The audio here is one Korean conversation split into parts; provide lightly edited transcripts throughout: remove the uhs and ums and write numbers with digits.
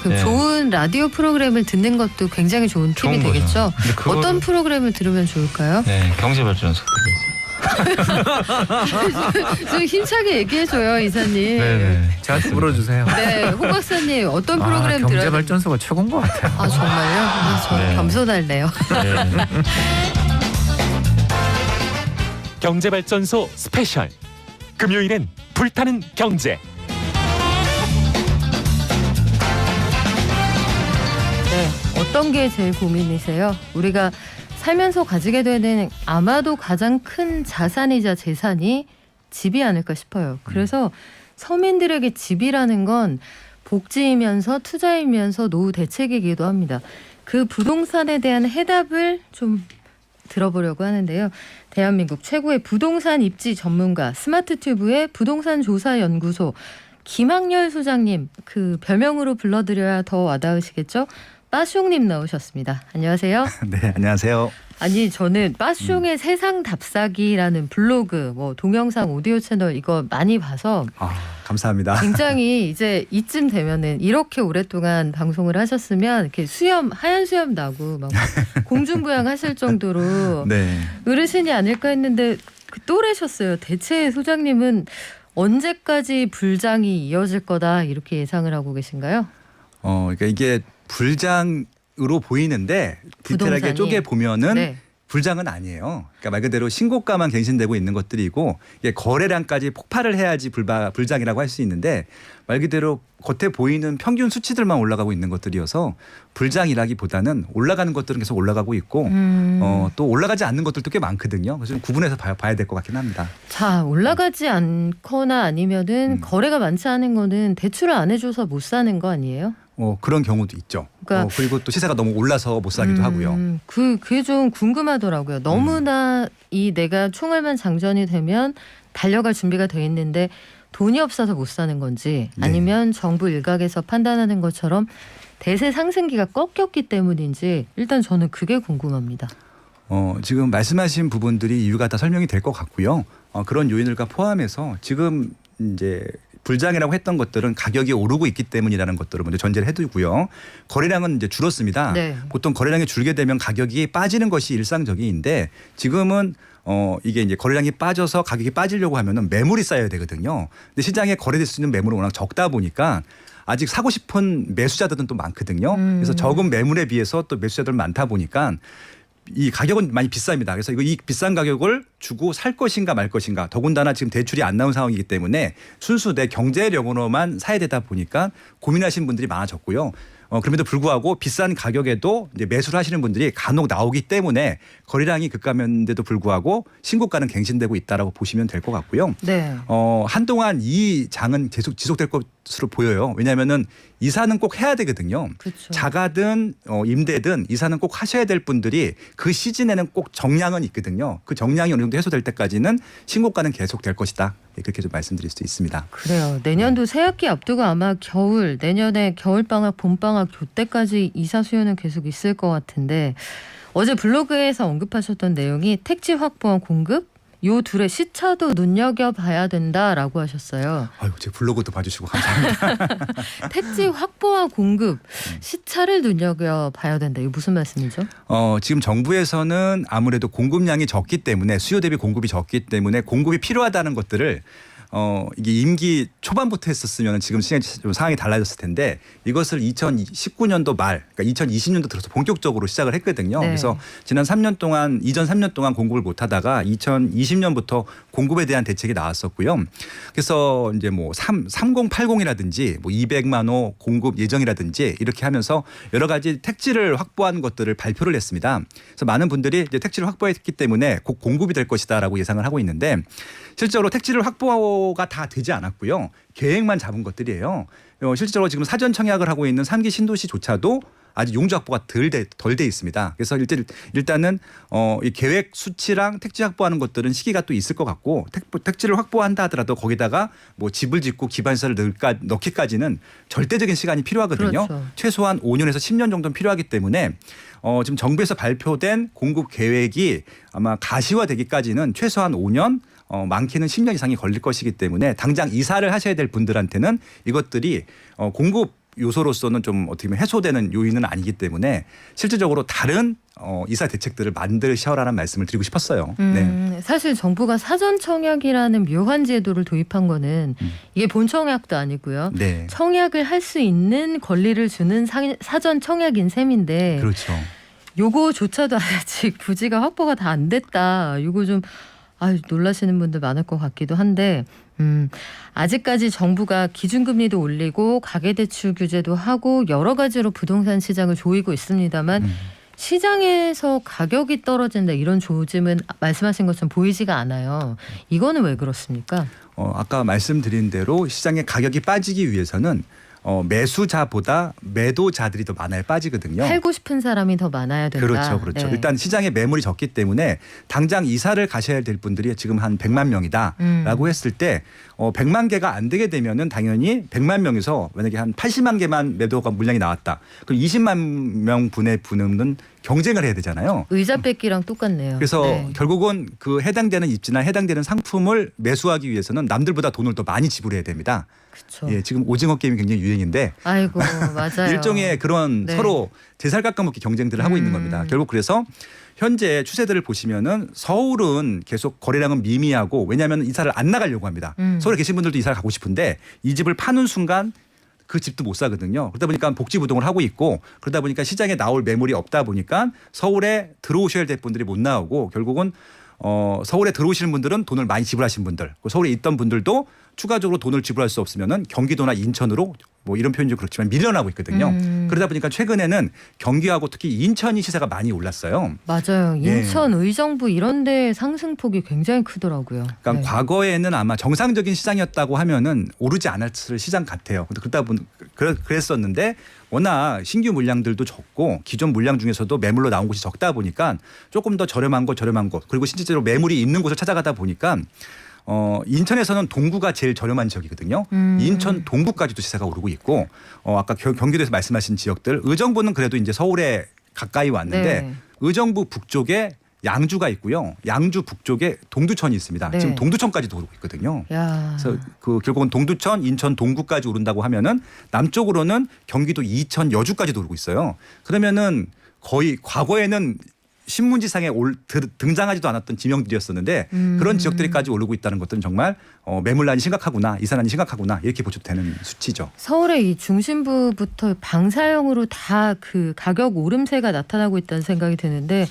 그 네. 좋은 라디오 프로그램을 듣는 것도 굉장히 좋은 팁이 좋은 거죠. 되겠죠. 근데 그거를- 어떤 프로그램을 들으면 좋을까요? 네, 경제발전소. 좀 힘차게 얘기해줘요, 이사님. 네네. 저한테 물어주세요. 네, 홍 박사님 어떤 프로그램 들어요? 경제발전소가 최고인 것 같아요. 아 정말요? 아, 저 네. 겸손할래요. 네. 경제발전소 스페셜 금요일엔 불타는 경제. 네, 어떤 게 제일 고민이세요? 우리가 살면서 가지게 되는 아마도 가장 큰 자산이자 재산이 집이 아닐까 싶어요. 그래서 서민들에게 집이라는 건 복지이면서 투자이면서 노후 대책이기도 합니다. 그 부동산에 대한 해답을 좀 들어보려고 하는데요. 대한민국 최고의 부동산 입지 전문가 스마트튜브의 부동산 조사 연구소 김학렬 소장님, 그 별명으로 불러드려야 더 와닿으시겠죠? 빠숑님 나오셨습니다. 안녕하세요. 네, 안녕하세요. 아니 저는 빠숑의 세상 답사기라는 블로그, 뭐 동영상 오디오 채널 이거 많이 봐서 감사합니다. 굉장히 이제 이쯤 되면은 이렇게 오랫동안 방송을 하셨으면 이렇게 수염 하얀 수염 나고 막 공중부양 하실 정도로 네. 어르신이 아닐까 했는데 그 또래셨어요. 대체 소장님은 언제까지 불장이 이어질 거다 이렇게 예상을 하고 계신가요? 그러니까 이게 불장으로 보이는데 디테일하게 부동산이. 쪼개 보면은 네. 불장은 아니에요. 그러니까 말 그대로 신고가만 갱신되고 있는 것들이고 이게 거래량까지 폭발을 해야지 불장이라고 할 수 있는데 말 그대로 겉에 보이는 평균 수치들만 올라가고 있는 것들이어서 불장이라기보다는 올라가는 것들은 계속 올라가고 있고 또 올라가지 않는 것들도 꽤 많거든요. 그래서 좀 구분해서 봐야 될 것 같긴 합니다. 자, 올라가지 않거나 아니면은 거래가 많지 않은 거는 대출을 안 해줘서 못 사는 거 아니에요? 그런 경우도 있죠. 그러니까 그리고 또 시세가 너무 올라서 못 사기도 하고요. 그게 좀 궁금하더라고요. 너무나 이 내가 총알만 장전이 되면 달려갈 준비가 돼 있는데 돈이 없어서 못 사는 건지 네. 아니면 정부 일각에서 판단하는 것처럼 대세 상승기가 꺾였기 때문인지 일단 저는 그게 궁금합니다. 지금 말씀하신 부분들이 이유가 다 설명이 될 것 같고요. 그런 요인들과 포함해서 지금 이제 불장이라고 했던 것들은 가격이 오르고 있기 때문이라는 것들을 먼저 전제를 해두고요. 거래량은 이제 줄었습니다. 네. 보통 거래량이 줄게 되면 가격이 빠지는 것이 일상적인데 지금은 이게 이제 거래량이 빠져서 가격이 빠지려고 하면은 매물이 쌓여야 되거든요. 근데 시장에 거래될 수 있는 매물은 워낙 적다 보니까 아직 사고 싶은 매수자들은 또 많거든요. 그래서 적은 매물에 비해서 또 매수자들 많다 보니까 이 가격은 많이 비쌉니다. 그래서 이 비싼 가격을 주고 살 것인가 말 것인가. 더군다나 지금 대출이 안 나온 상황이기 때문에 순수 내 경제력으로만 사야 되다 보니까 고민하시는 분들이 많아졌고요. 그럼에도 불구하고 비싼 가격에도 이제 매수를 하시는 분들이 간혹 나오기 때문에 거래량이 급감했는데도 불구하고 신고가는 갱신되고 있다라고 보시면 될 것 같고요. 네. 한동안 이 장은 계속 지속될 것으로 보여요. 왜냐하면은 이사는 꼭 해야 되거든요. 그렇죠. 자가든 임대든 이사는 꼭 하셔야 될 분들이 그 시즌에는 꼭 정량은 있거든요. 그 정량이 어느 정도 해소될 때까지는 신고가는 계속될 것이다. 그렇게 좀 말씀드릴 수 있습니다. 그래요. 내년도 새학기 앞두고 아마 내년에 겨울방학, 봄방학 교 때까지 이사 수요는 계속 있을 것 같은데 어제 블로그에서 언급하셨던 내용이 택지 확보와 공급 요 둘의 시차도 눈여겨봐야 된다라고 하셨어요. 아유, 제 블로그도 봐주시고 감사합니다. 택지 확보와 공급 시차를 눈여겨봐야 된다. 이거 무슨 말씀이죠? 지금 정부에서는 아무래도 공급량이 적기 때문에 수요 대비 공급이 적기 때문에 공급이 필요하다는 것들을 이게 임기 초반부터 했었으면 지금 좀 상황이 달라졌을 텐데 이것을 2019년도 말, 그러니까 2020년도 들어서 본격적으로 시작을 했거든요. 네. 그래서 이전 3년 동안 공급을 못 하다가 2020년부터 공급에 대한 대책이 나왔었고요. 그래서 이제 뭐 3080이라든지 뭐 200만 호 공급 예정이라든지 이렇게 하면서 여러 가지 택지를 확보한 것들을 발표를 했습니다. 그래서 많은 분들이 이제 택지를 확보했기 때문에 곧 공급이 될 것이다라고 예상을 하고 있는데 실제로 택지를 확보가 다 되지 않았고요. 계획만 잡은 것들이에요. 실제로 지금 사전 청약을 하고 있는 3기 신도시조차도 아직 용적 확보가 덜 돼 있습니다. 그래서 일단은 이 계획 수치랑 택지 확보하는 것들은 시기가 또 있을 것 같고 택지를 확보한다 하더라도 거기다가 뭐 집을 짓고 기반시설을 넣기까지는 절대적인 시간이 필요하거든요. 그렇죠. 최소한 5년에서 10년 정도는 필요하기 때문에 지금 정부에서 발표된 공급 계획이 아마 가시화되기까지는 최소한 5년 많게는 10년 이상이 걸릴 것이기 때문에 당장 이사를 하셔야 될 분들한테는 이것들이 공급 요소로서는 좀 어떻게 보면 해소되는 요인은 아니기 때문에 실질적으로 다른 이사 대책들을 만드셔라는 말씀을 드리고 싶었어요. 네. 사실 정부가 사전 청약이라는 묘한 제도를 도입한 거는 이게 본 청약도 아니고요. 네. 청약을 할 수 있는 권리를 주는 사전 청약인 셈인데 그렇죠. 요거조차도 아직 부지가 확보가 다 안 됐다. 요거 좀 놀라시는 분들 많을 것 같기도 한데 아직까지 정부가 기준금리도 올리고 가계대출 규제도 하고 여러 가지로 부동산 시장을 조이고 있습니다만 시장에서 가격이 떨어진다 이런 조짐은 말씀하신 것처럼 보이지가 않아요. 이거는 왜 그렇습니까? 아까 말씀드린 대로 시장의 가격이 빠지기 위해서는 매수자보다 매도자들이 더 많아야 빠지거든요. 팔고 싶은 사람이 더 많아야 된다. 그렇죠. 그렇죠. 네. 일단 시장에 매물이 적기 때문에 당장 이사를 가셔야 될 분들이 지금 한 100만 명이다라고 했을 때 100만 개가 안 되게 되면은 당연히 100만 명에서 만약에 한 80만 개만 매도가 물량이 나왔다. 그럼 20만 명 분의 분은 경쟁을 해야 되잖아요. 의자 뺏기랑 똑같네요. 그래서 네. 결국은 그 해당되는 입지나 해당되는 상품을 매수하기 위해서는 남들보다 돈을 더 많이 지불해야 됩니다. 그렇죠. 예, 지금 오징어 게임이 굉장히 유행인데 아이고 맞아요. 일종의 그런 네. 서로 제살 깎아먹기 경쟁들을 하고 있는 겁니다. 결국 그래서 현재 추세들을 보시면은 서울은 계속 거래량은 미미하고 왜냐하면 이사를 안 나가려고 합니다. 서울에 계신 분들도 이사를 가고 싶은데 이 집을 파는 순간 그 집도 못 사거든요. 그러다 보니까 복지부동을 하고 있고 그러다 보니까 시장에 나올 매물이 없다 보니까 서울에 들어오셔야 될 분들이 못 나오고 결국은 서울에 들어오시는 분들은 돈을 많이 지불하신 분들, 서울에 있던 분들도 추가적으로 돈을 지불할 수 없으면은 경기도나 인천으로 뭐 이런 표현이 좀 그렇지만 밀려나고 있거든요. 그러다 보니까 최근에는 경기하고 특히 인천이 시세가 많이 올랐어요. 맞아요. 예. 인천, 의정부 이런 데 상승폭이 굉장히 크더라고요. 그러니까 네. 과거에는 아마 정상적인 시장이었다고 하면은 오르지 않았을 시장 같아요. 그러다 보니 그랬었는데 워낙 신규 물량들도 적고 기존 물량 중에서도 매물로 나온 곳이 적다 보니까 조금 더 저렴한 곳 그리고 실제로 매물이 있는 곳을 찾아가다 보니까 인천에서는 동구가 제일 저렴한 지역이거든요. 인천 동구까지도 시세가 오르고 있고 아까 경기도에서 말씀하신 지역들 의정부는 그래도 이제 서울에 가까이 왔는데 네. 의정부 북쪽에 양주가 있고요. 양주 북쪽에 동두천이 있습니다. 네. 지금 동두천까지도 오르고 있거든요. 야. 그래서 결국은 동두천, 인천 동구까지 오른다고 하면은 남쪽으로는 경기도 이천, 여주까지도 오르고 있어요. 그러면은 거의 과거에는 신문지상에 등장하지도 않았던 지명들이었었는데 그런 지역들까지 오르고 있다는 것들은 정말 매물난이 심각하구나, 이사난이 심각하구나 이렇게 보셔도 되는 수치죠. 서울의 이 중심부부터 방사형으로 다 그 가격 오름세가 나타나고 있다는 생각이 드는데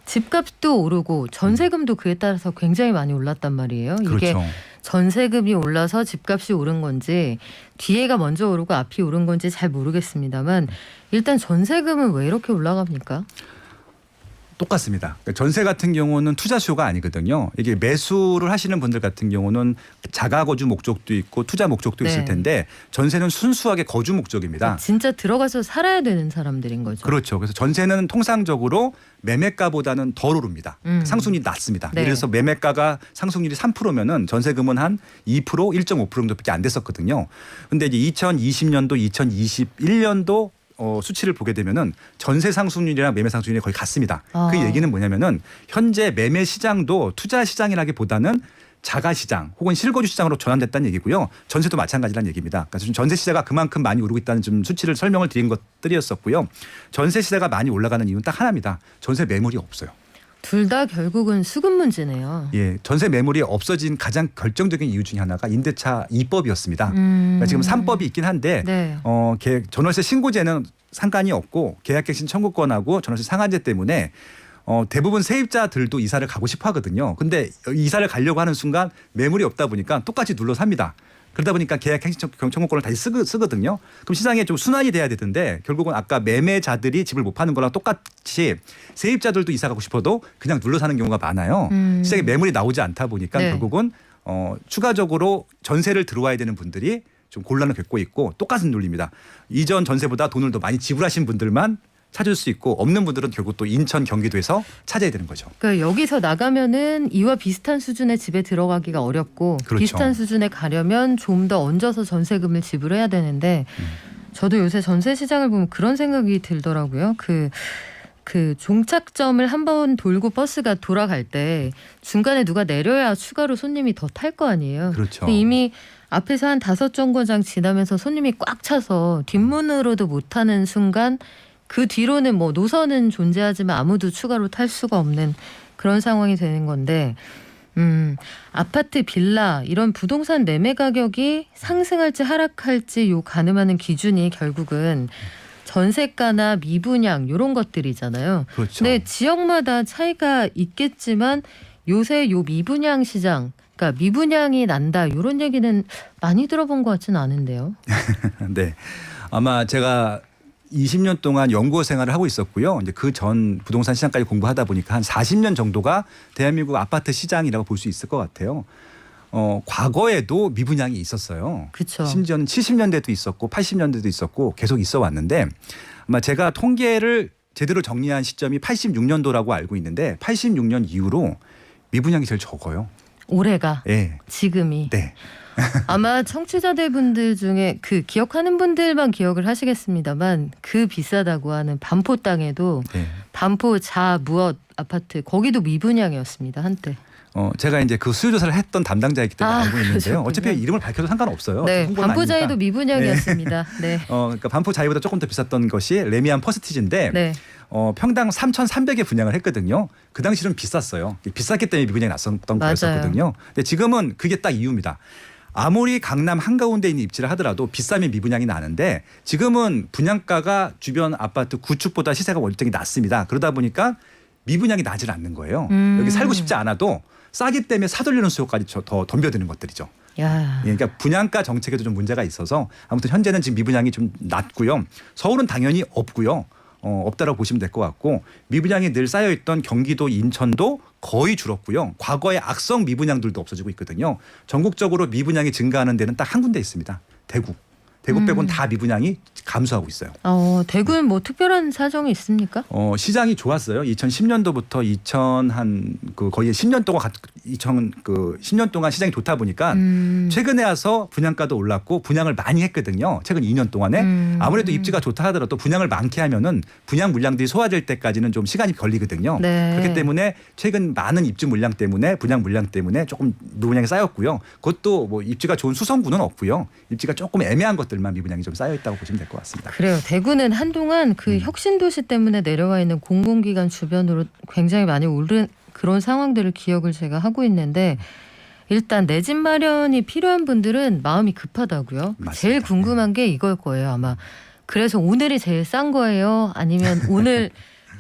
집값도 오르고 전세금도 그에 따라서 굉장히 많이 올랐단 말이에요. 이게 그렇죠. 전세금이 올라서 집값이 오른 건지 뒤에가 먼저 오르고 앞이 오른 건지 잘 모르겠습니다만 일단 전세금은 왜 이렇게 올라갑니까? 똑같습니다. 그러니까 전세 같은 경우는 투자 수요가 아니거든요. 이게 매수를 하시는 분들 같은 경우는 자가 거주 목적도 있고 투자 목적도 있을 네. 텐데 전세는 순수하게 거주 목적입니다. 진짜 들어가서 살아야 되는 사람들인 거죠. 그렇죠. 그래서 전세는 통상적으로 매매가보다는 덜 오릅니다. 상승률이 낮습니다. 네. 예를 들어서 매매가가 상승률이 3%면은 전세금은 한 2%, 1.5% 정도밖에 안 됐었거든요. 근데 이제 2020년도, 2021년도 수치를 보게 되면은 전세 상승률이랑 매매 상승률이 거의 같습니다. 그 얘기는 뭐냐면은 현재 매매 시장도 투자 시장이라기보다는 자가 시장 혹은 실거주 시장으로 전환됐다는 얘기고요. 전세도 마찬가지라는 얘기입니다. 그래서 전세 시세가 그만큼 많이 오르고 있다는 좀 수치를 설명을 드린 것들이었었고요. 전세 시세가 많이 올라가는 이유는 딱 하나입니다. 전세 매물이 없어요. 둘 다 결국은 수급 문제네요. 예, 전세 매물이 없어진 가장 결정적인 이유 중에 하나가 임대차 2법이었습니다. 그러니까 지금 3법이 있긴 한데 네. 전월세 신고제는 상관이 없고 계약갱신 청구권하고 전월세 상한제 때문에 대부분 세입자들도 이사를 가고 싶어 하거든요. 근데 이사를 가려고 하는 순간 매물이 없다 보니까 똑같이 눌러 삽니다. 그러다 보니까 계약갱신 청구권을 다시 쓰거든요. 그럼 시장에 좀 순환이 돼야 되는데 결국은 아까 매매자들이 집을 못 파는 거랑 똑같이 세입자들도 이사 가고 싶어도 그냥 눌러 사는 경우가 많아요. 시장에 매물이 나오지 않다 보니까 네. 결국은 추가적으로 전세를 들어와야 되는 분들이 좀 곤란을 겪고 있고 똑같은 논리입니다. 이전 전세보다 돈을 더 많이 지불하신 분들만 찾을 수 있고 없는 분들은 결국 또 인천, 경기도에서 찾아야 되는 거죠. 그러니까 여기서 나가면은 이와 비슷한 수준의 집에 들어가기가 어렵고 그렇죠. 비슷한 수준에 가려면 좀 더 얹어서 전세금을 지불해야 되는데 저도 요새 전세 시장을 보면 그런 생각이 들더라고요. 그 종착점을 한번 돌고 버스가 돌아갈 때 중간에 누가 내려야 추가로 손님이 더 탈 거 아니에요. 그렇죠. 근데 이미 앞에서 한 5정거장 지나면서 손님이 꽉 차서 뒷문으로도 못 타는 순간 그 뒤로는 뭐 노선은 존재하지만 아무도 추가로 탈 수가 없는 그런 상황이 되는 건데 아파트, 빌라 이런 부동산 매매 가격이 상승할지 하락할지 요 가늠하는 기준이 결국은 전세가나 미분양 이런 것들이잖아요. 그렇죠. 근데 지역마다 차이가 있겠지만 요새 요 미분양 시장, 그러니까 미분양이 난다 이런 얘기는 많이 들어본 것 같지는 않은데요. 네. 아마 제가 20년 동안 연구원 생활을 하고 있었고요. 이제 그 전 부동산 시장까지 공부하다 보니까 한 40년 정도가 대한민국 아파트 시장이라고 볼 수 있을 것 같아요. 과거에도 미분양이 있었어요. 그렇죠. 심지어는 70년대도 있었고 80년대도 있었고 계속 있어 왔는데 아마 제가 통계를 제대로 정리한 시점이 86년도라고 알고 있는데 86년 이후로 미분양이 제일 적어요. 올해가 네. 지금이 네. 아마 청취자들분들 중에 그 기억하는 분들만 기억을 하시겠습니다만 그 비싸다고 하는 반포 땅에도 네. 반포 자무엇 아파트 거기도 미분양이었습니다 한때. 제가 이제 그 수요조사를 했던 담당자이기 때문에 알고 있는데요. 그러셨군요. 어차피 이름을 밝혀도 상관없어요. 네, 홍보는 반포자에도 아니니까. 미분양이었습니다. 네. 그러니까 반포 자이보다 조금 더 비쌌던 것이 레미안 퍼스티지인데 네. 평당 3,300에 분양을 했거든요. 그 당시는 비쌌어요. 비쌌기 때문에 미분양이 났었던 맞아요. 거였었거든요. 근데 지금은 그게 딱 이유입니다. 아무리 강남 한가운데 있는 입지를 하더라도 비싸면 미분양이 나는데 지금은 분양가가 주변 아파트 구축보다 시세가 월등히 낮습니다. 그러다 보니까 미분양이 나질 않는 거예요. 여기 살고 싶지 않아도 싸기 때문에 사돌리는 수요까지 더 덤벼드는 것들이죠. 야. 그러니까 분양가 정책에도 좀 문제가 있어서 아무튼 현재는 지금 미분양이 좀 낮고요. 서울은 당연히 없고요. 없다라고 보시면 될 것 같고 미분양이 늘 쌓여있던 경기도, 인천도 거의 줄었고요. 과거에 악성 미분양들도 없어지고 있거든요. 전국적으로 미분양이 증가하는 데는 딱 한 군데 있습니다. 대구. 대구 빼고는 다 미분양이 감소하고 있어요. 대구는 뭐 특별한 사정이 있습니까? 시장이 좋았어요. 2010년도부터 거의 10년 동안 10년 동안 시장이 좋다 보니까 최근에 와서 분양가도 올랐고 분양을 많이 했거든요. 최근 2년 동안에 아무래도 입지가 좋다 하더라도 분양을 많게 하면은 분양 물량들이 소화될 때까지는 좀 시간이 걸리거든요. 네. 그렇기 때문에 최근 많은 입주 물량 때문에 분양 물량 때문에 조금 미분양이 쌓였고요. 그것도 뭐 입지가 좋은 수성구는 없고요. 입지가 조금 애매한 것들만 미분양이 좀 쌓여 있다고 보시면 될 것 같습니다. 그래요. 대구는 한동안 그 혁신도시 때문에 내려와 있는 공공기관 주변으로 굉장히 많이 오른 그런 상황들을 기억을 제가 하고 있는데 일단 내 집 마련이 필요한 분들은 마음이 급하다고요. 맞습니다. 제일 궁금한 게 이걸 거예요. 아마 그래서 오늘이 제일 싼 거예요. 아니면 오늘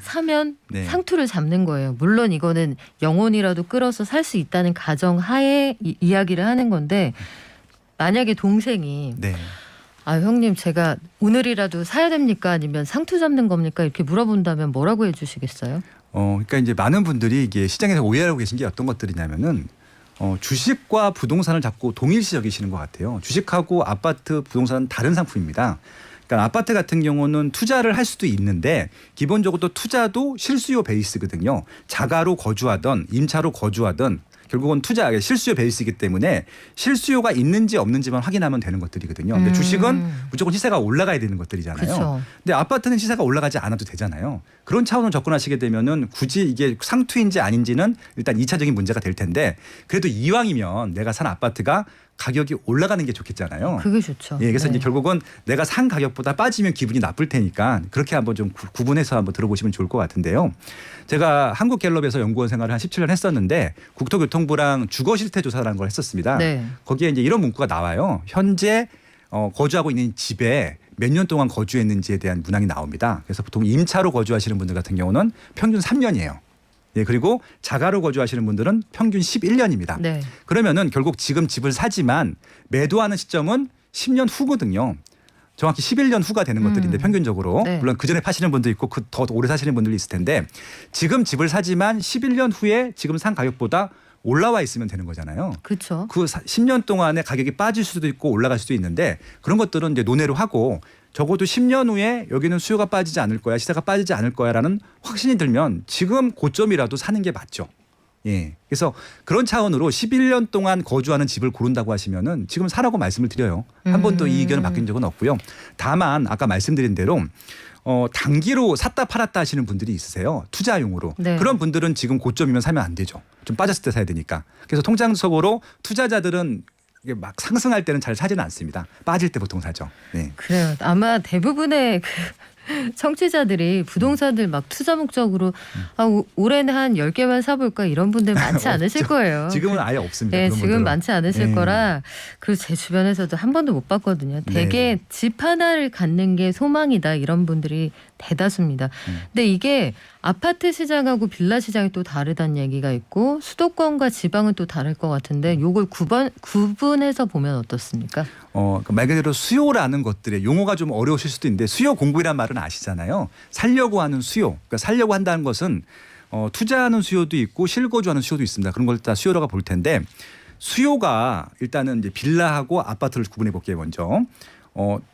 사면 네. 상투를 잡는 거예요. 물론 이거는 영혼이라도 끌어서 살 수 있다는 가정 하에 이야기를 하는 건데 만약에 동생이 네. 형님 제가 오늘이라도 사야 됩니까? 아니면 상투 잡는 겁니까? 이렇게 물어본다면 뭐라고 해주시겠어요? 그러니까 이제 많은 분들이 이게 시장에서 오해하고 계신 게 어떤 것들이냐면은 주식과 부동산을 자꾸 동일시 여기시는 것 같아요. 주식하고 아파트, 부동산은 다른 상품입니다. 그러니까 아파트 같은 경우는 투자를 할 수도 있는데 기본적으로 투자도 실수요 베이스거든요. 자가로 거주하던 임차로 거주하던 결국은 실수요 베이스이기 때문에 실수요가 있는지 없는지만 확인하면 되는 것들이거든요. 근데 주식은 무조건 시세가 올라가야 되는 것들이잖아요. 그쵸. 근데 아파트는 시세가 올라가지 않아도 되잖아요. 그런 차원으로 접근하시게 되면은 굳이 이게 상투인지 아닌지는 일단 2차적인 문제가 될 텐데 그래도 이왕이면 내가 산 아파트가 가격이 올라가는 게 좋겠잖아요. 그게 좋죠. 예, 그래서 네. 이제 결국은 내가 산 가격보다 빠지면 기분이 나쁠 테니까 그렇게 한번 좀 구분해서 한번 들어보시면 좋을 것 같은데요. 제가 한국갤럽에서 연구원 생활을 한 17년 했었는데 국토교통부랑 주거 실태 조사라는 걸 했었습니다. 네. 거기에 이제 이런 문구가 나와요. 현재 거주하고 있는 집에 몇 년 동안 거주했는지에 대한 문항이 나옵니다. 그래서 보통 임차로 거주하시는 분들 같은 경우는 평균 3년이에요. 예, 그리고 자가로 거주하시는 분들은 평균 11년입니다. 네. 그러면은 결국 지금 집을 사지만 매도하는 시점은 10년 후거든요. 정확히 11년 후가 되는 것들인데 평균적으로 네. 물론 그 전에 파시는 분도 있고 더 오래 사시는 분들이 있을 텐데 지금 집을 사지만 11년 후에 지금 산 가격보다 올라와 있으면 되는 거잖아요. 그렇죠. 그 10년 동안에 가격이 빠질 수도 있고 올라갈 수도 있는데 그런 것들은 이제 논외로 하고 적어도 10년 후에 여기는 수요가 빠지지 않을 거야, 시세가 빠지지 않을 거야라는 확신이 들면 지금 고점이라도 사는 게 맞죠. 예. 그래서 그런 차원으로 11년 동안 거주하는 집을 고른다고 하시면은 지금 사라고 말씀을 드려요. 한 번도 이 의견은 바뀐 적은 없고요. 다만 아까 말씀드린 대로 단기로 샀다 팔았다 하시는 분들이 있으세요. 투자용으로. 네. 그런 분들은 지금 고점이면 사면 안 되죠. 좀 빠졌을 때 사야 되니까. 그래서 통상적으로 투자자들은 이게 막 상승할 때는 잘 사지는 않습니다. 빠질 때 보통 사죠. 네. 그래요. 아마 대부분의 그 청취자들이 부동산들 막 투자 목적으로 올해는 한 10개만 사볼까 이런 분들 많지 않으실 거예요. 지금은 아예 없습니다. 네, 그런 지금 분들은. 많지 않으실 네. 거라 그리고 제 주변에서도 한 번도 못 봤거든요. 되게 집 하나를 갖는 게 소망이다 이런 분들이 대다수입니다. 근데 이게 아파트 시장하고 빌라 시장이 또 다르다는 얘기가 있고 수도권과 지방은 또 다를 것 같은데 요걸 구분해서 보면 어떻습니까? 말 그대로 수요라는 것들의 용어가 좀 어려우실 수도 있는데 수요 공급이란 말은 아시잖아요. 살려고 하는 수요. 그러니까 살려고 한다는 것은 투자하는 수요도 있고 실거주하는 수요도 있습니다. 그런 걸 다 수요라고 볼 텐데 수요가 일단은 이제 빌라하고 아파트를 구분해 볼게요. 먼저.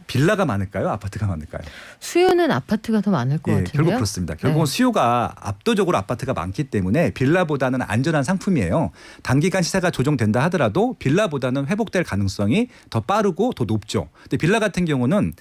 빌라가 많을까요? 아파트가 많을까요? 수요는 아파트가 더 많을 것 같은데요. 결국 그렇습니다. 결국은 네. 수요가 압도적으로 아파트가 많기 때문에 빌라보다는 안전한 상품이에요. 단기간 시세가 조정된다 하더라도 빌라보다는 회복될 가능성이 더 빠르고 더 높죠. 근데 빌라 같은 경우는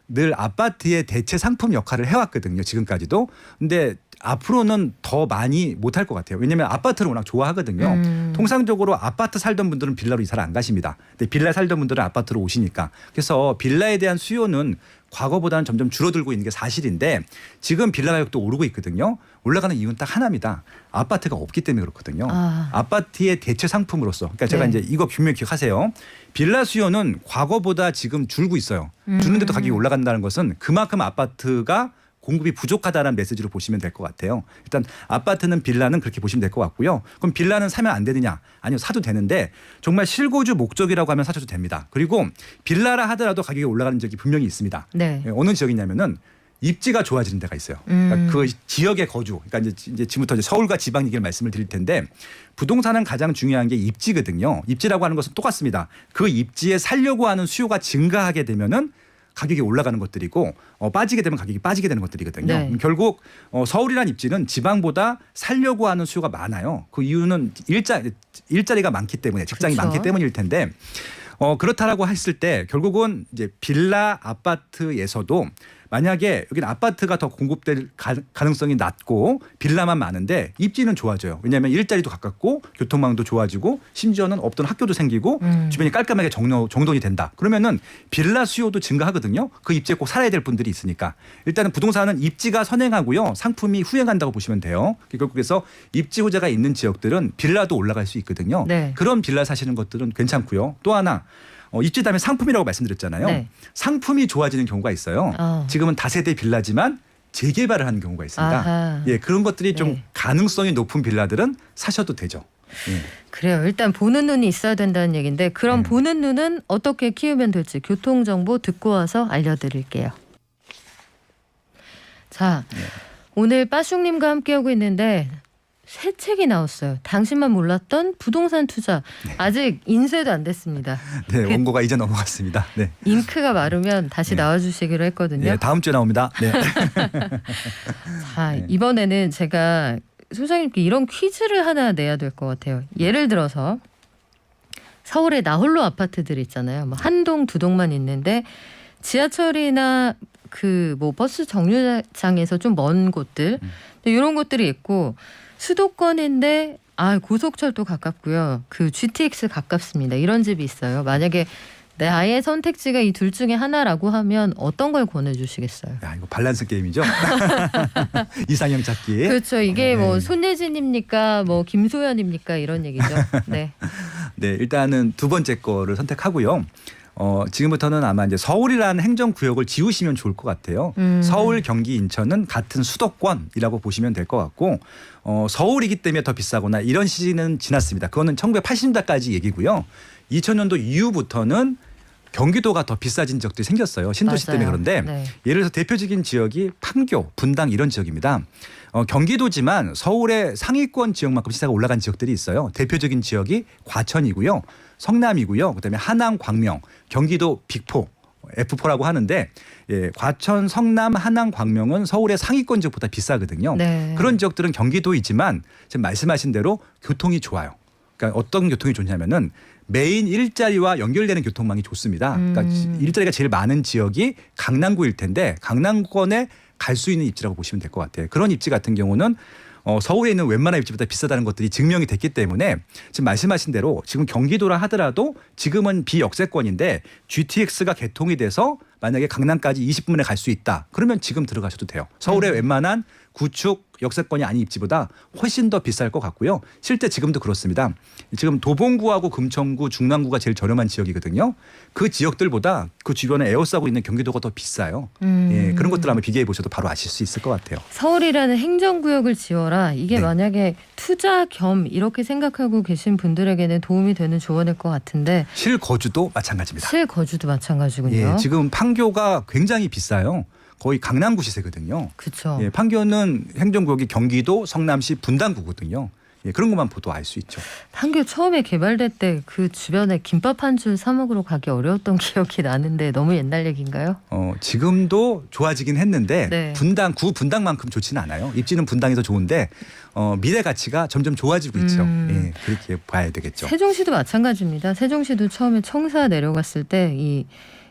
늘 아파트의 대체 상품 역할을 해왔거든요. 지금까지도. 근데 앞으로는 더 많이 못할 것 같아요. 왜냐하면 아파트를 워낙 좋아하거든요. 통상적으로 아파트 살던 분들은 빌라로 이사를 안 가십니다. 근데 빌라 살던 분들은 아파트로 오시니까. 그래서 빌라에 대한 수요는 과거보다는 점점 줄어들고 있는 게 사실인데 지금 빌라 가격도 오르고 있거든요. 올라가는 이유는 딱 하나입니다. 아파트가 없기 때문에 그렇거든요. 아파트의 대체 상품으로서. 그러니까 제가 이제 이거 분명히 기억하세요. 빌라 수요는 과거보다 지금 줄고 있어요. 주는데도 가격이 올라간다는 것은 그만큼 아파트가 공급이 부족하다는 메시지로 보시면 될 것 같아요. 일단 아파트는 빌라는 그렇게 보시면 될 것 같고요. 그럼 빌라는 사면 안 되느냐? 아니요. 사도 되는데 정말 실거주 목적이라고 하면 사셔도 됩니다. 그리고 빌라라 하더라도 가격이 올라가는 지역이 분명히 있습니다. 네. 어느 지역이냐면은 입지가 좋아지는 데가 있어요. 그러니까 그 지역의 거주. 그러니까 이제 지금부터 이제 서울과 지방 얘기를 말씀을 드릴 텐데 부동산은 가장 중요한 게 입지거든요. 입지라고 하는 것은 똑같습니다. 그 입지에 살려고 하는 수요가 증가하게 되면은 가격이 올라가는 것들이고 빠지게 되면 가격이 빠지게 되는 것들이거든요. 네. 결국 서울이란 입지는 지방보다 살려고 하는 수요가 많아요. 그 이유는 일자리가 많기 때문에 직장이 그렇죠. 많기 때문일 텐데 그렇다라고 했을 때 결국은 이제 빌라 아파트에서도 만약에 여기는 아파트가 더 공급될 가능성이 낮고 빌라만 많은데 입지는 좋아져요. 왜냐하면 일자리도 가깝고 교통망도 좋아지고 심지어는 없던 학교도 생기고 주변이 깔끔하게 정돈이 된다. 그러면은 빌라 수요도 증가하거든요. 그 입지에 꼭 살아야 될 분들이 있으니까. 일단은 부동산은 입지가 선행하고요. 상품이 후행한다고 보시면 돼요. 결국에서 입지 호재가 있는 지역들은 빌라도 올라갈 수 있거든요. 네. 그런 빌라 사시는 것들은 괜찮고요. 또 하나 입지 다음에 상품이라고 말씀드렸잖아요. 네. 상품이 좋아지는 경우가 있어요. 지금은 다세대 빌라지만 재개발을 하는 경우가 있습니다. 아하. 예, 그런 것들이 좀 네. 가능성이 높은 빌라들은 사셔도 되죠. 예. 그래요. 일단 보는 눈이 있어야 된다는 얘기인데 그럼 보는 눈은 어떻게 키우면 될지 교통정보 듣고 와서 알려드릴게요. 자, 오늘 빠숑님과 함께하고 있는데 새 책이 나왔어요. 당신만 몰랐던 부동산 투자. 아직 인쇄도 안 됐습니다. 네, 원고가 이제 넘어갔습니다. 네. 잉크가 마르면 다시 나와주시기로 했거든요. 네, 다음 주에 나옵니다. 네. 자, 이번에는 제가 소장님께 이런 퀴즈를 하나 내야 될 것 같아요. 예를 들어서 서울에 나홀로 아파트들 있잖아요. 뭐 한 동, 두 동만 있는데 지하철이나 그 뭐 버스 정류장에서 좀 먼 곳들 이런 곳들이 있고 수도권인데 고속철도 가깝고요. 그 GTX 가깝습니다. 이런 집이 있어요. 만약에 나의 선택지가 이 둘 중에 하나라고 하면 어떤 걸 권해주시겠어요? 야, 이거 밸런스 게임이죠. 이상형 찾기. 그렇죠. 이게 뭐 손예진입니까? 뭐 김소연입니까? 이런 얘기죠. 네. 네, 일단은 두 번째 거를 선택하고요. 지금부터는 아마 이제 서울이라는 행정구역을 지우시면 좋을 것 같아요. 서울, 경기, 인천은 같은 수도권이라고 보시면 될 것 같고 서울이기 때문에 더 비싸거나 이런 시기는 지났습니다. 그거는 1980년대까지 얘기고요. 2000년도 이후부터는 경기도가 더 비싸진 지역들이 생겼어요. 신도시 맞아요. 때문에. 그런데 네. 예를 들어서 대표적인 지역이 판교, 분당 이런 지역입니다. 경기도지만 서울의 상위권 지역만큼 시세가 올라간 지역들이 있어요. 대표적인 지역이 과천이고요. 성남이고요. 그다음에 하남, 광명, 경기도 빅포 F4라고 하는데 예, 과천, 성남, 하남, 광명은 서울의 상위권 지역보다 비싸거든요. 네. 그런 지역들은 경기도이지만 지금 말씀하신 대로 교통이 좋아요. 그러니까 어떤 교통이 좋냐면은 메인 일자리와 연결되는 교통망이 좋습니다. 그러니까 일자리가 제일 많은 지역이 강남구일 텐데 강남권에 갈 수 있는 입지라고 보시면 될 것 같아요. 그런 입지 같은 경우는 서울에 있는 웬만한 입지보다 비싸다는 것들이 증명이 됐기 때문에 지금 말씀하신 대로 지금 경기도라 하더라도 지금은 비역세권인데 GTX가 개통이 돼서 만약에 강남까지 20분에 갈 수 있다. 그러면 지금 들어가셔도 돼요. 서울의 웬만한 구축 역세권이 아닌 입지보다 훨씬 더 비쌀 것 같고요. 실제 지금도 그렇습니다. 지금 도봉구하고 금천구, 중랑구가 제일 저렴한 지역이거든요. 그 지역들보다 그 주변에 에워싸고 있는 경기도가 더 비싸요. 예, 그런 것들 한번 비교해 보셔도 바로 아실 수 있을 것 같아요. 서울이라는 행정구역을 지어라. 이게 네. 만약에 투자 겸 이렇게 생각하고 계신 분들에게는 도움이 되는 조언일 것 같은데 실거주도 마찬가지입니다. 실거주도 마찬가지군요. 예, 지금 판교가 굉장히 비싸요. 거의 강남구 시세거든요. 그렇죠. 예, 판교는 행정구역이 경기도, 성남시, 분당구거든요. 예, 그런 것만 보도 알 수 있죠. 판교 처음에 개발될 때 그 주변에 김밥 한 줄 사 먹으러 가기 어려웠던 기억이 나는데 너무 옛날 얘기인가요? 지금도 좋아지긴 했는데 네. 구 분당만큼 좋지는 않아요. 입지는 분당이 더 좋은데 미래 가치가 점점 좋아지고 있죠. 예, 그렇게 봐야 되겠죠. 세종시도 마찬가지입니다. 세종시도 처음에 청사 내려갔을 때 이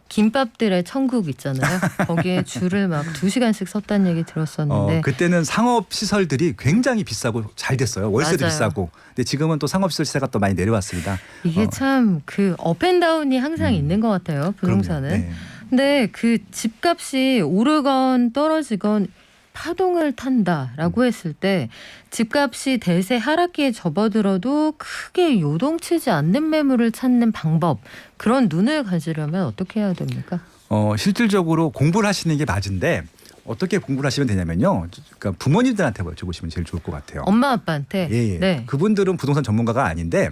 김밥들의 천국 있잖아요. 거기에 줄을 막 2시간씩 섰다는 얘기 들었었는데 그때는 상업 시설들이 굉장히 비싸고 잘 됐어요. 월세도 맞아요. 비싸고. 근데 지금은 또 상업 시설 시세가 또 많이 내려왔습니다. 이게 참 그 업앤다운이 항상 있는 것 같아요. 부동산은. 그럼요. 네. 근데 그 집값이 오르건 떨어지건 파동을 탄다라고 했을 때 집값이 대세 하락기에 접어들어도 크게 요동치지 않는 매물을 찾는 방법, 그런 눈을 가지려면 어떻게 해야 됩니까? 실질적으로 공부를 하시는 게 맞은데 어떻게 공부를 하시면 되냐면요. 그러니까 부모님들한테 여쭤보시면 제일 좋을 것 같아요. 엄마 아빠한테. 예. 네. 그분들은 부동산 전문가가 아닌데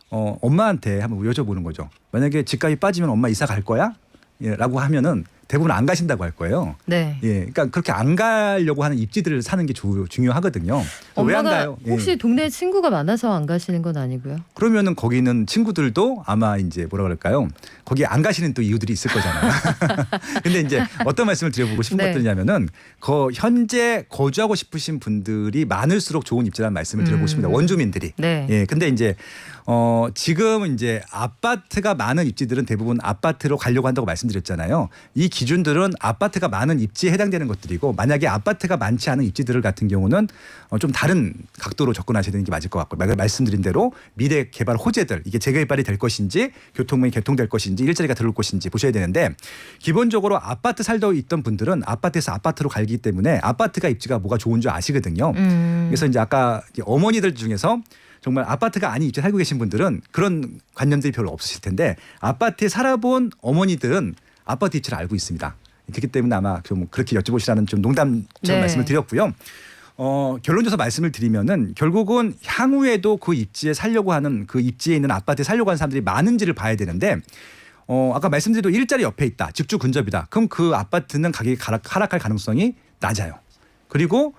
엄마한테 한번 여쭤보는 거죠. 만약에 집값이 빠지면 엄마 이사 갈 거야? 예, 라고 하면은 대부분 안 가신다고 할 거예요. 네. 예, 그러니까 그렇게 안 가려고 하는 입지들을 사는 게 중요하거든요. 왜 안 엄마가 가요? 예. 혹시 동네에 친구가 많아서 안 가시는 건 아니고요? 그러면은 거기 있는 친구들도 아마 이제 뭐라 그럴까요? 거기 안 가시는 또 이유들이 있을 거잖아요. 근데 이제 어떤 말씀을 드려보고 싶은 네. 것들이냐면은 현재 거주하고 싶으신 분들이 많을수록 좋은 입지라는 말씀을 드려보고 싶습니다. 원주민들이. 네. 예, 근데 이제 지금 이제 아파트가 많은 입지들은 대부분 아파트로 가려고 한다고 말씀드렸잖아요. 이 기준들은 아파트가 많은 입지에 해당되는 것들이고 만약에 아파트가 많지 않은 입지들 같은 경우는 좀 다른 각도로 접근하셔야 되는 게 맞을 것 같고 말씀드린 대로 미래 개발 호재들 이게 재개발이 될 것인지 교통망이 개통될 것인지 일자리가 들어올 것인지 보셔야 되는데 기본적으로 아파트 살다 있던 분들은 아파트에서 아파트로 갈기 때문에 아파트가 입지가 뭐가 좋은 줄 아시거든요. 그래서 이제 아까 어머니들 중에서 정말 아파트가 아닌 입지에 살고 계신 분들은 그런 관념들이 별로 없으실 텐데 아파트에 살아본 어머니들은 아파트 입지를 알고 있습니다. 그렇기 때문에 아마 좀 그렇게 여쭤보시라는 좀 농담처럼 네. 말씀을 드렸고요. 결론적으로 말씀을 드리면은 결국은 향후에도 그 입지에 살려고 하는 그 입지에 있는 아파트에 살려고 하는 사람들이 많은지를 봐야 되는데 아까 말씀드린 대로 일자리 옆에 있다. 직주 근접이다. 그럼 그 아파트는 가격이 하락할 가능성이 낮아요. 그리고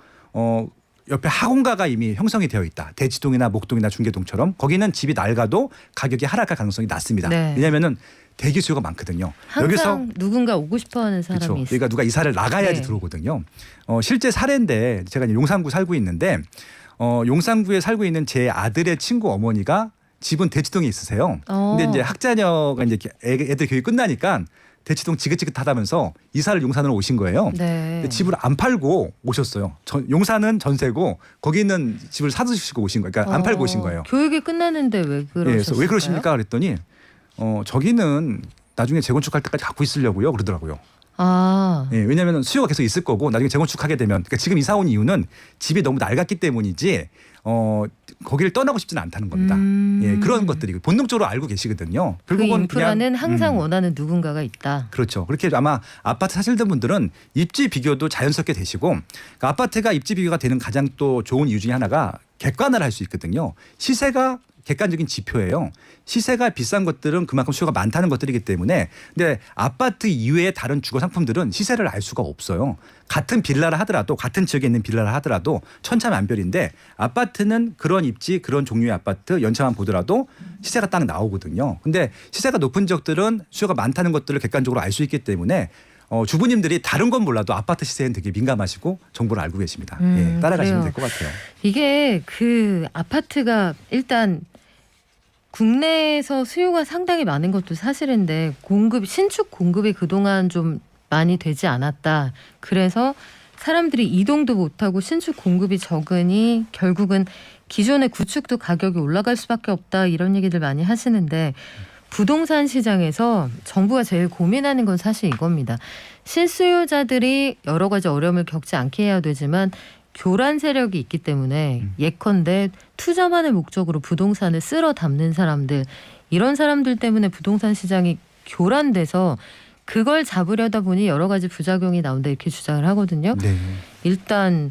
옆에 학원가가 이미 형성이 되어 있다. 대치동이나 목동이나 중계동처럼 거기는 집이 낡아도 가격이 하락할 가능성이 낮습니다. 네. 왜냐하면 대기 수요가 많거든요. 항상 누군가 오고 싶어하는 사람이 그렇죠. 있어요. 그러니까 누가 이사를 나가야지 네. 들어오거든요. 실제 사례인데 제가 이제 용산구 살고 있는데 용산구에 살고 있는 제 아들의 친구 어머니가 집은 대치동에 있으세요. 근데 이제 학자녀가 이제 애들 교육 끝나니까 대치동 지긋지긋하다면서 이사를 용산으로 오신 거예요. 네. 근데 집을 안 팔고 오셨어요. 용산은 전세고 거기 있는 집을 사두시고 오신 거예요. 그러니까 안 팔고 오신 거예요. 교육이 끝났는데 왜 예, 그러셨을까요? 그래서 왜 그러십니까? 그랬더니 저기는 나중에 재건축할 때까지 갖고 있으려고요. 그러더라고요. 아, 예, 왜냐하면 수요가 계속 있을 거고 나중에 재건축하게 되면 그러니까 지금 이사 온 이유는 집이 너무 낡았기 때문이지 거기를 떠나고 싶지는 않다는 겁니다. 예, 그런 것들이 본능적으로 알고 계시거든요. 그 결국은 인프라는 그냥, 항상 원하는 누군가가 있다. 그렇죠. 그렇게 아마 아파트 사시던 분들은 입지 비교도 자연스럽게 되시고 그러니까 아파트가 입지 비교가 되는 가장 또 좋은 이유 중에 하나가 객관화를 할 수 있거든요. 시세가 객관적인 지표예요. 시세가 비싼 것들은 그만큼 수요가 많다는 것들이기 때문에 근데 아파트 이외의 다른 주거 상품들은 시세를 알 수가 없어요. 같은 빌라를 하더라도 같은 지역에 있는 빌라를 하더라도 천차만별인데 아파트는 그런 입지 그런 종류의 아파트 연차만 보더라도 시세가 딱 나오거든요. 근데 시세가 높은 지역들은 수요가 많다는 것들을 객관적으로 알 수 있기 때문에 주부님들이 다른 건 몰라도 아파트 시세엔 되게 민감하시고 정보를 알고 계십니다. 예, 따라가시면 될 것 같아요. 이게 그 아파트가 일단 국내에서 수요가 상당히 많은 것도 사실인데 신축 공급이 그동안 좀 많이 되지 않았다. 그래서 사람들이 이동도 못하고 신축 공급이 적으니 결국은 기존의 구축도 가격이 올라갈 수밖에 없다. 이런 얘기들 많이 하시는데 부동산 시장에서 정부가 제일 고민하는 건 사실 이겁니다. 실수요자들이 여러 가지 어려움을 겪지 않게 해야 되지만 교란 세력이 있기 때문에 예컨대 투자만의 목적으로 부동산을 쓸어 담는 사람들 이런 사람들 때문에 부동산 시장이 교란돼서 그걸 잡으려다 보니 여러 가지 부작용이 나온다 이렇게 주장을 하거든요. 네. 일단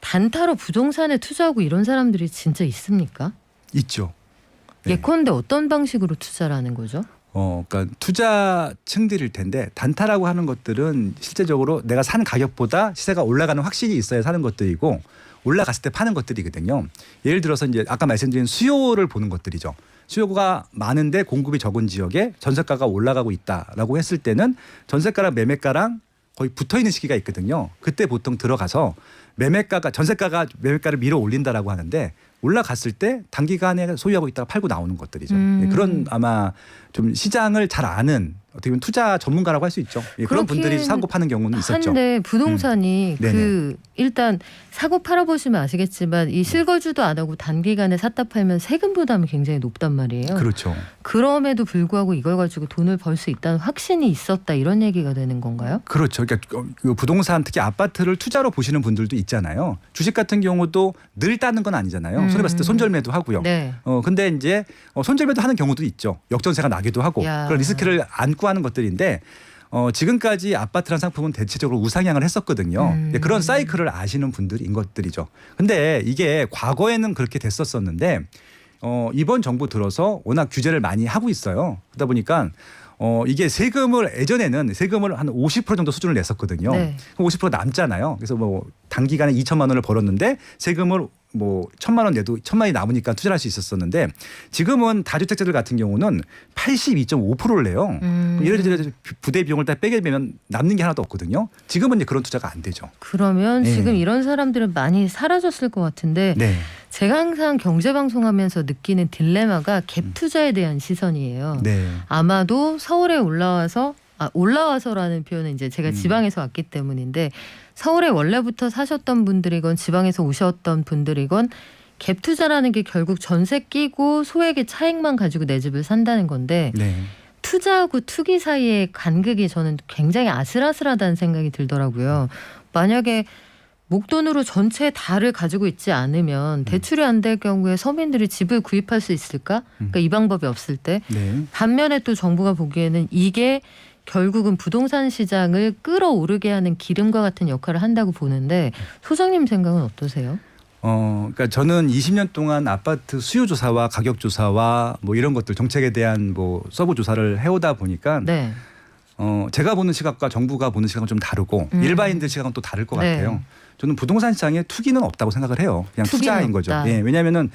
단타로 부동산에 투자하고 이런 사람들이 진짜 있습니까? 있죠. 네. 예컨대 어떤 방식으로 투자를 하는 거죠? 그러니까 투자층들일 텐데 단타라고 하는 것들은 실제적으로 내가 사는 가격보다 시세가 올라가는 확신이 있어야 사는 것들이고 올라갔을 때 파는 것들이거든요. 예를 들어서 이제 아까 말씀드린 수요를 보는 것들이죠. 수요가 많은데 공급이 적은 지역에 전세가가 올라가고 있다라고 했을 때는 전세가랑 매매가랑 거의 붙어 있는 시기가 있거든요. 그때 보통 들어가서 전세가가 매매가를 밀어 올린다라고 하는데 올라갔을 때 단기간에 소유하고 있다가 팔고 나오는 것들이죠. 예, 그런 아마 좀 시장을 잘 아는 어떻게 보면 투자 전문가라고 할 수 있죠. 예, 그런 분들이 사고 파는 경우는 있었죠. 한데 부동산이 네네. 일단 사고 팔아보시면 아시겠지만 이 실거주도 안 하고 단기간에 샀다 팔면 세금 부담이 굉장히 높단 말이에요. 그렇죠. 그럼에도 불구하고 이걸 가지고 돈을 벌 수 있다는 확신이 있었다 이런 얘기가 되는 건가요? 그렇죠. 그러니까 그 부동산 특히 아파트를 투자로 보시는 분들도 있잖아요. 주식 같은 경우도 늘 따는 건 아니잖아요. 손해 봤을 때 손절매도 하고요. 네. 근데 이제 손절매도 하는 경우도 있죠. 역전세가 나기도 하고 야. 그런 리스크를 안고 하는 것들인데 지금까지 아파트란 상품은 대체적으로 우상향을 했었거든요. 그런 사이클을 아시는 분들인 것들이죠. 근데 이게 과거에는 그렇게 됐었었는데 이번 정부 들어서 워낙 규제를 많이 하고 있어요. 그러다 보니까 이게 예전에는 세금을 한 50% 정도 수준을 냈었거든요. 네. 그럼 50% 남잖아요. 그래서 뭐 단기간에 2천만 원을 벌었는데 세금을 뭐 1,000만 원 내도 1,000만 원이 남으니까 투자를 할 수 있었었는데 지금은 다주택자들 같은 경우는 82.5%를 내요. 예를 들어 부대 비용을 다 빼게 되면 남는 게 하나도 없거든요. 지금은 이제 그런 투자가 안 되죠. 그러면 네. 지금 이런 사람들은 많이 사라졌을 것 같은데 네. 제가 항상 경제방송하면서 느끼는 딜레마가 갭 투자에 대한 시선이에요. 네. 아마도 서울에 올라와서라는 표현은 이제 제가 지방에서 왔기 때문인데 서울에 원래부터 사셨던 분들이건 지방에서 오셨던 분들이건 갭 투자라는 게 결국 전세 끼고 소액의 차익만 가지고 내 집을 산다는 건데 네. 투자하고 투기 사이의 간극이 저는 굉장히 아슬아슬하다는 생각이 들더라고요. 만약에 목돈으로 전체 다를 가지고 있지 않으면 대출이 안 될 경우에 서민들이 집을 구입할 수 있을까? 그러니까 이 방법이 없을 때. 네. 반면에 또 정부가 보기에는 이게 결국은 부동산 시장을 끌어오르게 하는 기름과 같은 역할을 한다고 보는데 소장님 생각은 어떠세요? 그러니까 저는 20년 동안 아파트 수요 조사와 가격 조사와 뭐 이런 것들 정책에 대한 뭐 서브 조사를 해오다 보니까 네. 제가 보는 시각과 정부가 보는 시각은 좀 다르고 일반인들 시각은 또 다를 것 네. 같아요. 저는 부동산 시장에 투기는 없다고 생각을 해요. 그냥 투기는 투자인 거죠. 없다. 예, 왜냐하면은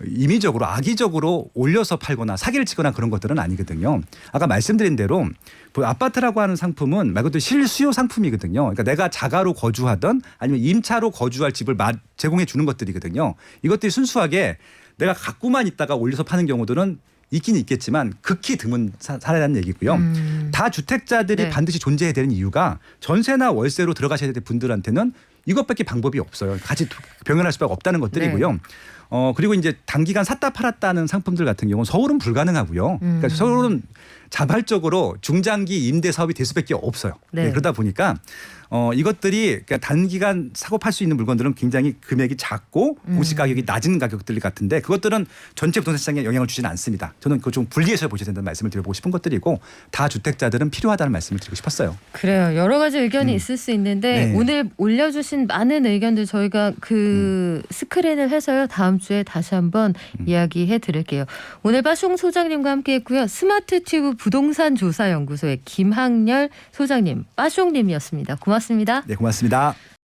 임의적으로 악의적으로 올려서 팔거나 사기를 치거나 그런 것들은 아니거든요. 아까 말씀드린 대로 아파트라고 하는 상품은 말 그대로 실수요 상품이거든요. 그러니까 내가 자가로 거주하던 아니면 임차로 거주할 집을 제공해 주는 것들이거든요. 이것들이 순수하게 내가 갖고만 있다가 올려서 파는 경우들은 있긴 있겠지만 극히 드문 사례라는 얘기고요. 다주택자들이 네. 반드시 존재해야 되는 이유가 전세나 월세로 들어가셔야 될 분들한테는 이것밖에 방법이 없어요. 같이 병행할 수밖에 없다는 것들이고요. 네. 그리고 이제 단기간 샀다 팔았다는 상품들 같은 경우는 서울은 불가능하고요. 그러니까 서울은 자발적으로 중장기 임대 사업이 될 수밖에 없어요. 네. 네, 그러다 보니까 이것들이 그러니까 단기간 사고 팔 수 있는 물건들은 굉장히 금액이 작고 공시 가격이 낮은 가격들 같은데 그것들은 전체 부동산 시장에 영향을 주지는 않습니다. 저는 그거 좀 분리해서 보셔야 된다는 말씀을 드려보고 싶은 것들이고 다주택자들은 필요하다는 말씀을 드리고 싶었어요. 그래요. 여러 가지 의견이 있을 수 있는데 네. 오늘 올려주신 많은 의견들 저희가 그 스크린을 해서요. 다음 다음 주에 다시 한번 이야기해 드릴게요. 오늘 빠숑 소장님과 함께했고요. 스마트튜브 부동산 조사 연구소의 김학렬 소장님, 빠숑님이었습니다. 고맙습니다. 네, 고맙습니다.